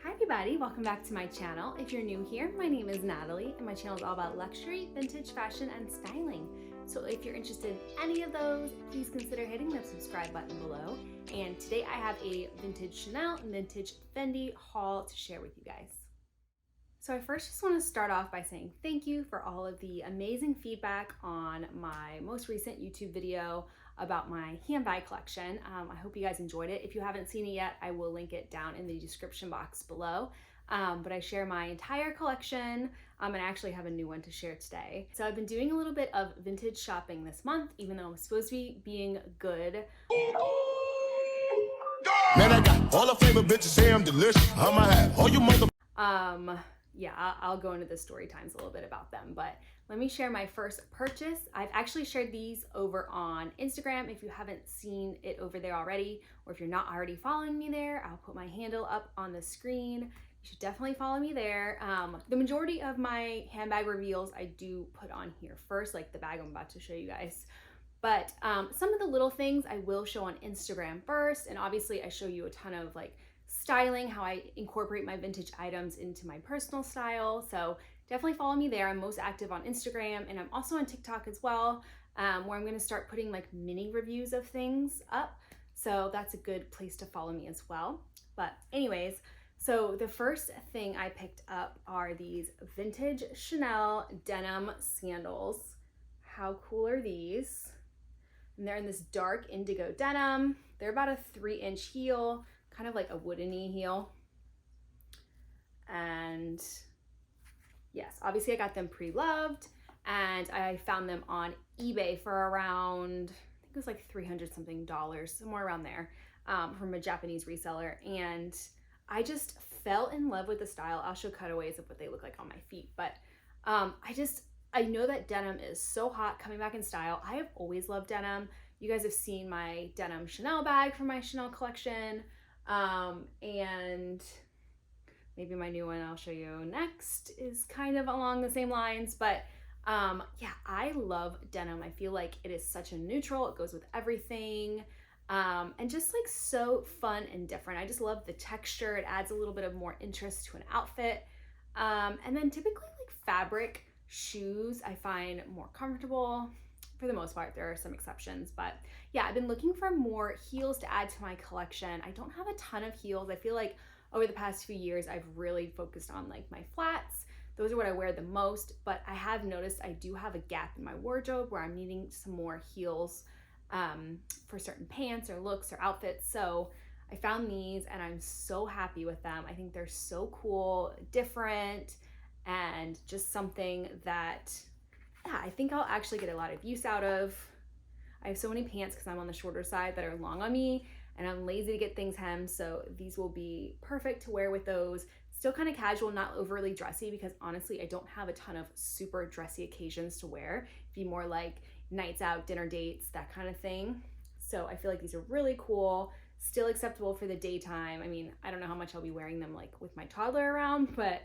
Hi everybody, welcome back to my channel. If you're new here, my name is Natalie and my channel is all about luxury, vintage fashion, and styling. So if you're interested in any of those, please consider hitting the subscribe button below. And today I have a vintage Chanel and vintage Fendi haul to share with you guys. So I first just want to start off by saying thank you for all of the amazing feedback on my most recent YouTube video about my handbag collection. I hope you guys enjoyed it. If you haven't seen it yet, I will link it down in the description box below. But I share my entire collection and I actually have a new one to share today. So I've been doing a little bit of vintage shopping this month, even though I'm supposed to be being good. Man, I got all the flavor bitches say I'm delicious. I'ma have all you mother. Yeah, I'll go into the story times a little bit about them, but let me share my first purchase. I've actually shared these over on Instagram. If you haven't seen it over there already, or if you're not already following me there, I'll put my handle up on the screen. You should definitely follow me there. The majority of my handbag reveals I do put on here first, like the bag I'm about to show you guys. But some of the little things I will show on Instagram first, and obviously I show you a ton of like styling, how I incorporate my vintage items into my personal style. So definitely follow me there. I'm most active on Instagram and I'm also on TikTok as well, where I'm gonna start putting like mini reviews of things up. So that's a good place to follow me as well. But anyways, so the first thing I picked up are these vintage Chanel denim sandals. How cool are these? And they're in this dark indigo denim. They're about a 3-inch heel, kind of like a woodeny heel. And yes, obviously I got them pre-loved and I found them on eBay for around, I think it was like $300 something, somewhere around there, from a Japanese reseller. And I just fell in love with the style. I'll show cutaways of what they look like on my feet, but I know that denim is so hot, coming back in style. I have always loved denim. You guys have seen my denim Chanel bag from my Chanel collection. And maybe my new one I'll show you next is kind of along the same lines, but yeah, I love denim. I feel like it is such a neutral, it goes with everything, and just like so fun and different. I just love the texture. It adds a little bit of more interest to an outfit. And then typically like fabric shoes I find more comfortable. For the most part, there are some exceptions, but yeah, I've been looking for more heels to add to my collection. I don't have a ton of heels. I feel like over the past few years, I've really focused on like my flats. Those are what I wear the most, but I have noticed I do have a gap in my wardrobe where I'm needing some more heels for certain pants or looks or outfits. So I found these and I'm so happy with them. I think they're so cool, different, and just something that, yeah, I think I'll actually get a lot of use out of. I have so many pants because I'm on the shorter side that are long on me and I'm lazy to get things hemmed, so these will be perfect to wear with those. Still kind of casual, not overly dressy, because honestly, I don't have a ton of super dressy occasions to wear. It'd be more like nights out, dinner dates, that kind of thing. So I feel like these are really cool, still acceptable for the daytime. I mean, I don't know how much I'll be wearing them like with my toddler around, but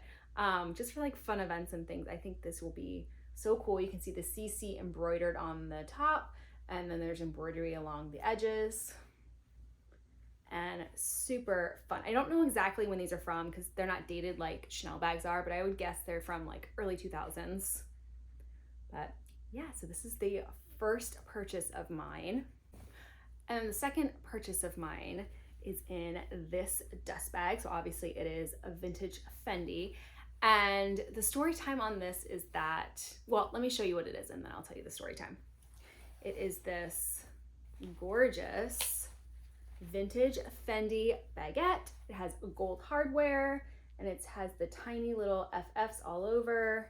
just for like fun events and things, I think this will be so cool. You can see the CC embroidered on the top, and then there's embroidery along the edges, and super fun. I don't know exactly when these are from because they're not dated like Chanel bags are, but I would guess they're from like early 2000s. But yeah, so this is the first purchase of mine. And the second purchase of mine is in this dust bag. So obviously it is a vintage Fendi. And the story time on this is that, well, let me show you what it is and then I'll tell you the story time. It is this gorgeous vintage Fendi Baguette. It has gold hardware and it has the tiny little FFs all over.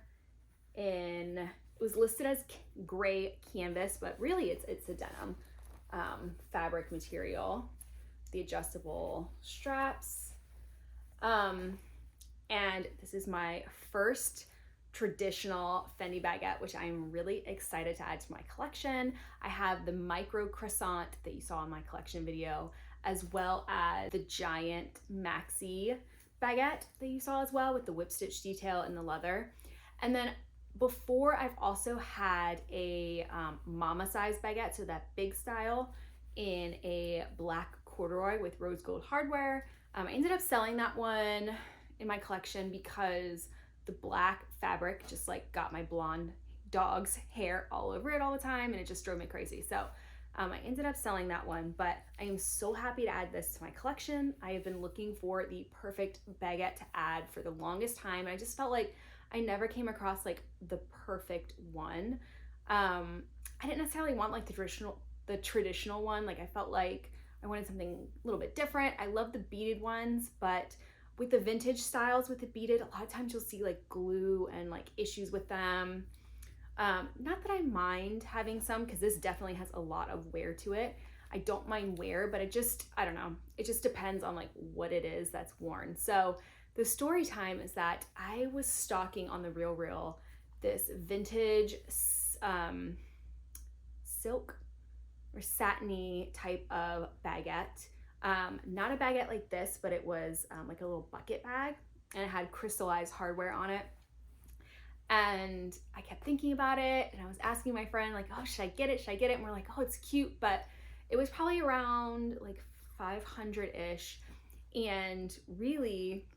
It was listed as gray canvas, but really it's a denim fabric material. The adjustable straps. And this is my first traditional Fendi Baguette, which I'm really excited to add to my collection. I have the micro croissant that you saw in my collection video, as well as the giant maxi baguette that you saw as well with the whip stitch detail and the leather. And then before, I've also had a mama size baguette, so that big style, in a black corduroy with rose gold hardware. I ended up selling that one in my collection because the black fabric just like got my blonde dog's hair all over it all the time, and it just drove me crazy. So I ended up selling that one, but I am so happy to add this to my collection. I have been looking for the perfect baguette to add for the longest time, and I just felt like I never came across like the perfect one. I didn't necessarily want like the traditional one. Like I felt like I wanted something a little bit different. I love the beaded ones, but with the vintage styles with the beaded, a lot of times you'll see like glue and like issues with them. Not that I mind having some, because this definitely has a lot of wear to it. I don't mind wear, but I don't know. It just depends on like what it is that's worn. So the story time is that I was stalking on the RealReal this vintage silk or satiny type of baguette. Not a baguette like this, but it was like a little bucket bag, and it had crystallized hardware on it. And I kept thinking about it, and I was asking my friend like, oh, should I get it? Should I get it? And we're like, oh, it's cute, but it was probably around like 500-ish. And really,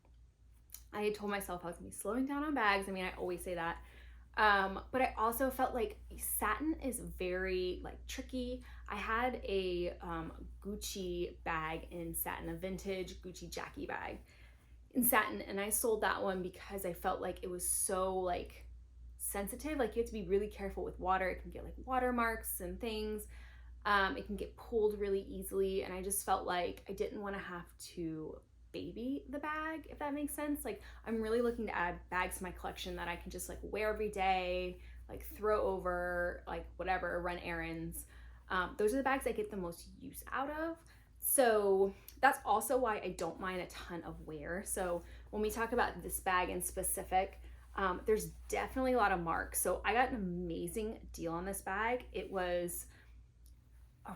I had told myself I was gonna be slowing down on bags. I mean, I always say that. But I also felt like satin is very like tricky. I had a Gucci bag in satin, a vintage Gucci Jackie bag in satin, and I sold that one because I felt like it was so like sensitive. Like you have to be really careful with water. It can get like watermarks and things. It can get pulled really easily, and I just felt like I didn't want to have to baby the bag, if that makes sense. Like I'm really looking to add bags to my collection that I can just like wear every day, like throw over, like whatever, run errands. Those are the bags I get the most use out of. So that's also why I don't mind a ton of wear. So when we talk about this bag in specific, there's definitely a lot of marks. So I got an amazing deal on this bag. It was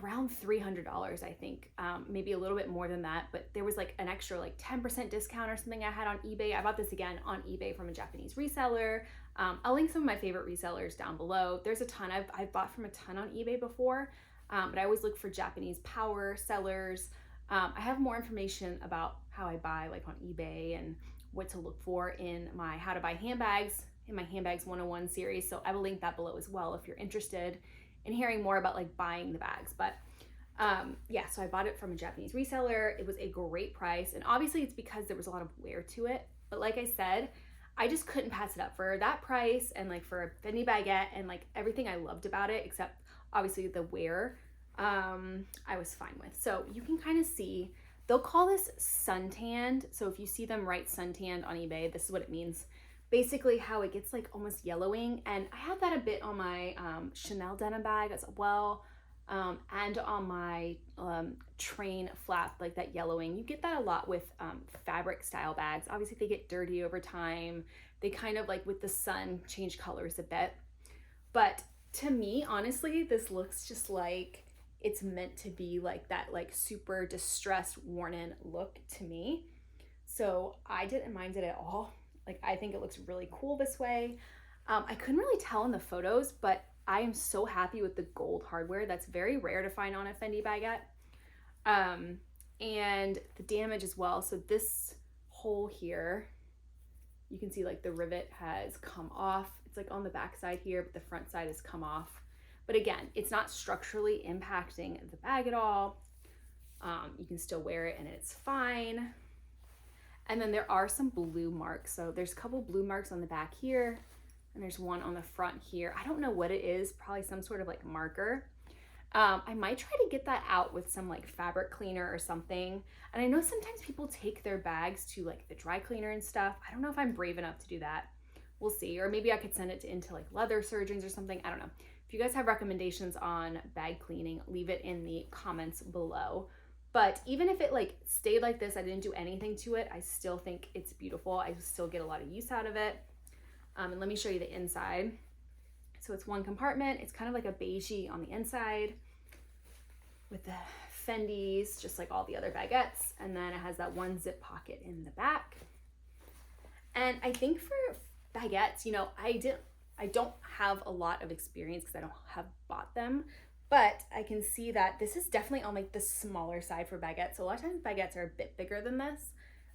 around $300, I think, maybe a little bit more than that, but there was like an extra like 10% discount or something I had on eBay. I bought this again on eBay from a Japanese reseller. I'll link some of my favorite resellers down below. There's a ton. I've bought from a ton on eBay before, but I always look for Japanese power sellers. I have more information about how I buy like on eBay and what to look for in my How to Buy Handbags, in my Handbags 101 series. So I will link that below as well if you're interested in hearing more about like buying the bags. But yeah, so I bought it from a Japanese reseller. It was a great price, and obviously it's because there was a lot of wear to it. But like I said, I just couldn't pass it up for that price, and like for a Fendi Baguette and like everything I loved about it, except obviously the wear, I was fine with. So you can kind of see, they'll call this suntanned. So if you see them write suntanned on eBay, this is what it means. Basically how it gets like almost yellowing, and I have that a bit on my Chanel denim bag as well, and on my train flap, like that yellowing. You get that a lot with fabric style bags. Obviously they get dirty over time. They kind of like with the sun change colors a bit. But to me, honestly, this looks just like it's meant to be like that, like super distressed, worn in look to me. So I didn't mind it at all. Like I think it looks really cool this way. I couldn't really tell in the photos, but I am so happy with the gold hardware. That's very rare to find on a Fendi Baguette. And the damage as well. So this hole here, you can see like the rivet has come off. It's like on the back side here, but the front side has come off. But again, it's not structurally impacting the bag at all. You can still wear it and it's fine. And then there are some blue marks. So there's a couple blue marks on the back here, and there's one on the front here. I don't know what it is, probably some sort of like marker. I might try to get that out with some like fabric cleaner or something. And I know sometimes people take their bags to like the dry cleaner and stuff. I don't know if I'm brave enough to do that. We'll see. Or maybe I could send it into like leather surgeons or something. I don't know. If you guys have recommendations on bag cleaning, leave it in the comments below. But even if it like stayed like this, I didn't do anything to it, I still think it's beautiful. I still get a lot of use out of it. And let me show you the inside. So it's one compartment. It's kind of like a beigey on the inside with the Fendis, just like all the other baguettes. And then it has that one zip pocket in the back. And I think for baguettes, you know, I don't have a lot of experience because I don't have bought them. But I can see that this is definitely on like the smaller side for baguettes. So a lot of times baguettes are a bit bigger than this.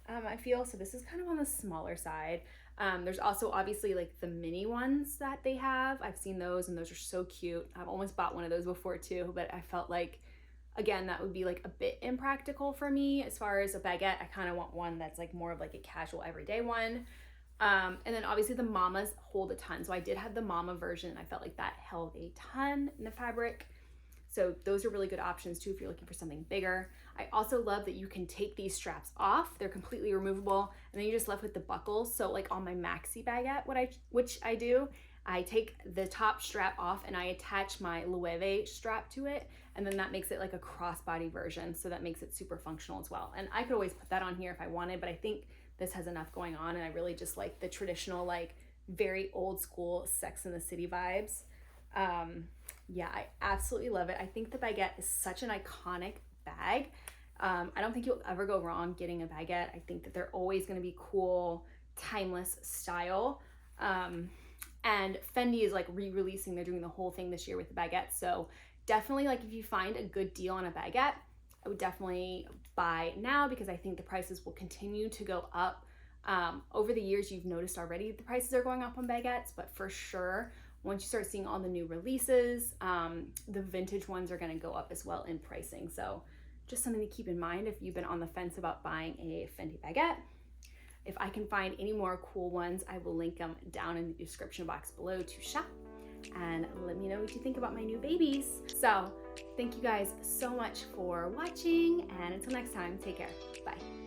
I feel. So this is kind of on the smaller side. There's also obviously like the mini ones that they have. I've seen those and those are so cute. I've almost bought one of those before too, but I felt like, again, that would be like a bit impractical for me. As far as a baguette, I kind of want one that's like more of like a casual everyday one. And then obviously the mamas hold a ton. So I did have the mama version and I felt like that held a ton in the fabric. So those are really good options too if you're looking for something bigger. I also love that you can take these straps off. They're completely removable and then you're just left with the buckles. So like on my maxi baguette, which I do, I take the top strap off and I attach my Loewe strap to it, and then that makes it like a crossbody version. So that makes it super functional as well. And I could always put that on here if I wanted, but I think this has enough going on and I really just like the traditional, like very old school Sex and the City vibes. Yeah, I absolutely love it. I think the baguette is such an iconic bag. I don't think you'll ever go wrong getting a baguette. I think that they're always going to be cool, timeless style. And Fendi is like re-releasing, they're doing the whole thing this year with the baguette. So definitely, like, if you find a good deal on a baguette, I would definitely buy now because I think the prices will continue to go up. Over the years, you've noticed already the prices are going up on baguettes, but for sure, once you start seeing all the new releases, the vintage ones are going to go up as well in pricing. So just something to keep in mind if you've been on the fence about buying a Fendi baguette. If I can find any more cool ones, I will link them down in the description box below to shop. And let me know what you think about my new babies. So thank you guys so much for watching, and until next time, take care. Bye.